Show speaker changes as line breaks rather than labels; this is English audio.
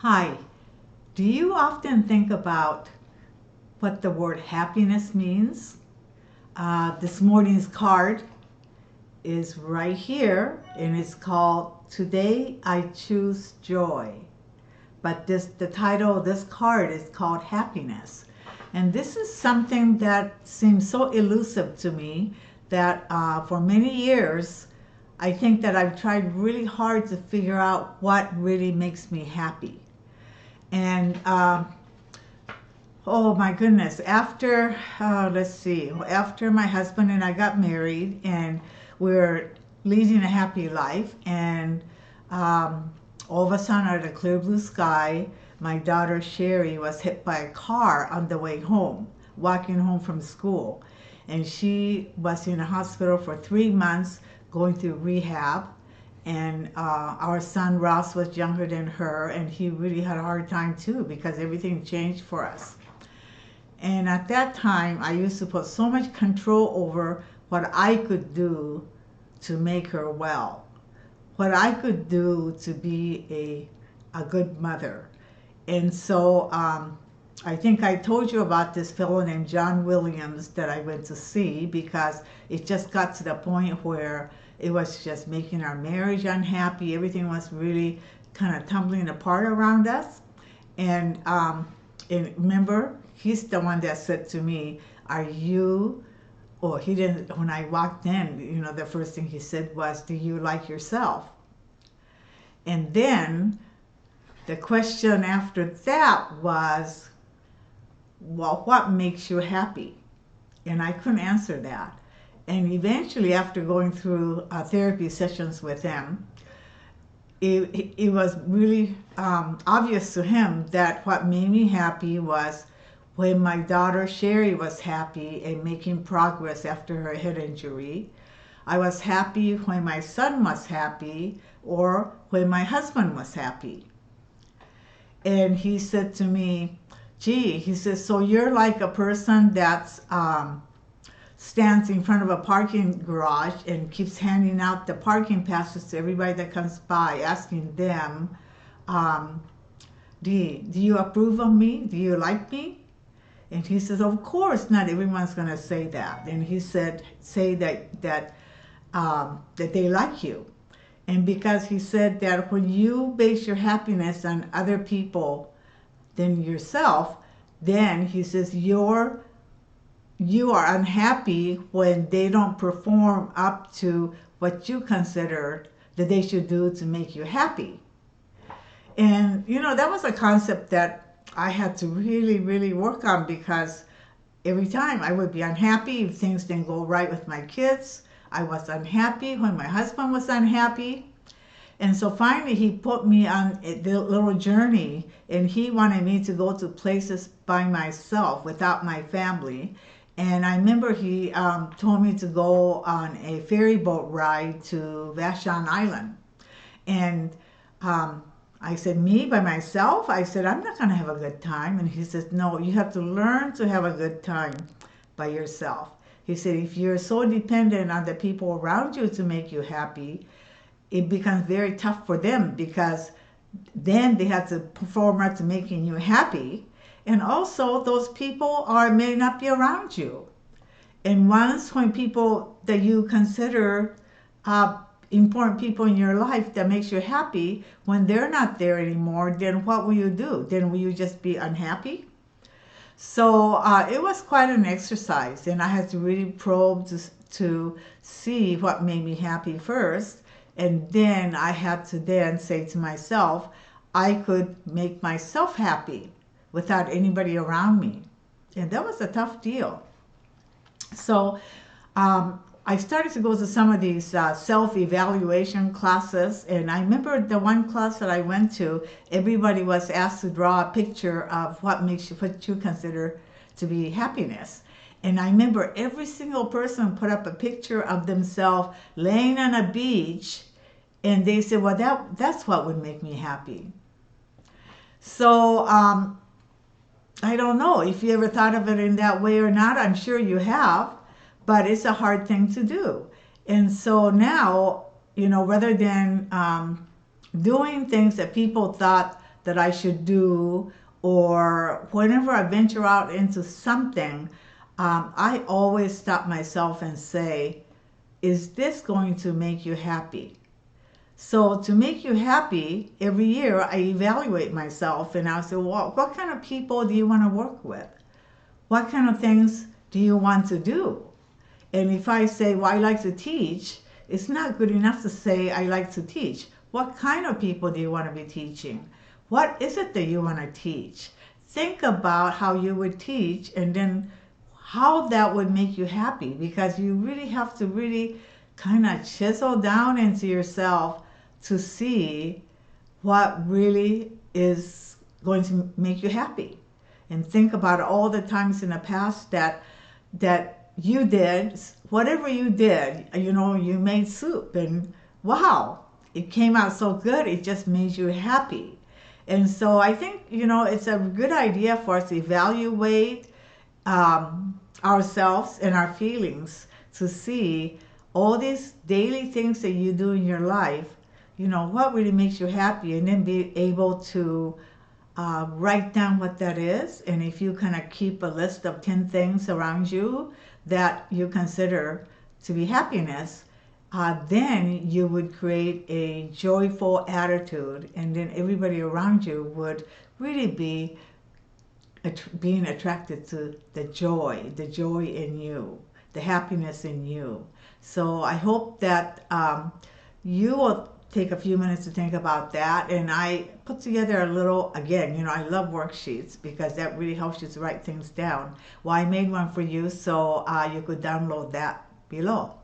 Hi, do you often think about what the word happiness means? This morning's card is right here and it's called Today I Choose Joy. But the title of this card is called Happiness. And this is something that seems so elusive to me that for many years I think that I've tried really hard to figure out what really makes me happy. And oh my goodness, let's see, after my husband and I got married and we're leading a happy life, and um, all of a sudden, out of the clear blue sky, my daughter Sherry was hit by a car on the way home, walking home from school. And she was in a hospital for 3 months going through rehab. And our son Ross was younger than her, and he really had a hard time too because everything changed for us. And at that time, I used to put so much control over what I could do to make her well, what I could do to be a good mother. And so I think I told you about this fellow named John Williams that I went to see because it just got to the point where it was just making our marriage unhappy. Everything was really kind of tumbling apart around us. And, and remember, he's the one that said to me, "Are you?" Or he didn't. When I walked in, the first thing he said was, "Do you like yourself?" And then the question after that was, "Well, what makes you happy?" And I couldn't answer that. And eventually, after going through therapy sessions with him, it was really obvious to him that what made me happy was when my daughter Sherry was happy and making progress after her head injury. I was happy when my son was happy or when my husband was happy. And he said to me, "Gee," he says, "so you're like a person that's stands in front of a parking garage and keeps handing out the parking passes to everybody that comes by, asking them, um, do you approve of me? Do you like me?" And he says, "Of course, not everyone's going to say that." And he said, "Say that they like you." And because he said that when you base your happiness on other people than yourself, then he says you are unhappy when they don't perform up to what you consider that they should do to make you happy. And that was a concept that I had to really, really work on because every time I would be unhappy if things didn't go right with my kids. I was unhappy when my husband was unhappy. And so finally, he put me on a little journey, and he wanted me to go to places by myself without my family. And I remember he told me to go on a ferry boat ride to Vashon Island. And um, I said, "Me by myself?" I said, "I'm not going to have a good time." And he says, "No, you have to learn to have a good time by yourself." He said, "If you're so dependent on the people around you to make you happy, it becomes very tough for them because then they have to perform up to making you happy. And also, those people may not be around you. And once when people that you consider uh, important people in your life that makes you happy, when they're not there anymore, then what will you do? Then will you just be unhappy?" So it was quite an exercise, and I had to really probe to see what made me happy first. And then I had to then say to myself, I could make myself happy without anybody around me. And that was a tough deal. So I started to go to some of these self-evaluation classes, and I remember the one class that I went to, everybody was asked to draw a picture of what you consider to be happiness. And I remember every single person put up a picture of themselves laying on a beach, and they said, "Well, that's what would make me happy." So I don't know if you ever thought of it in that way or not. I'm sure you have, but it's a hard thing to do. And so now, rather than doing things that people thought that I should do, or whenever I venture out into something, I always stop myself and say, is this going to make you happy? So to make you happy, every year I evaluate myself and I'll say, well, what kind of people do you want to work with? What kind of things do you want to do? And if I say, well, I like to teach, it's not good enough to say I like to teach. What kind of people do you want to be teaching? What is it that you want to teach? Think about how you would teach and then how that would make you happy, because you really have to really kind of chisel down into yourself to see what really is going to make you happy. And think about all the times in the past that you did whatever you did. You know, you made soup and wow, it came out so good, it just made you happy. And so I think, you know, it's a good idea for us to evaluate ourselves and our feelings to see all these daily things that you do in your life, you know, what really makes you happy, and then be able to write down what that is. And if you kind of keep a list of 10 things around you that you consider to be happiness, then you would create a joyful attitude, and then everybody around you would really be being attracted to the joy in you, the happiness in you. So I hope that you will take a few minutes to think about that. And I put together a little, again, you know, I love worksheets because that really helps you to write things down. Well, I made one for you, so you could download that below.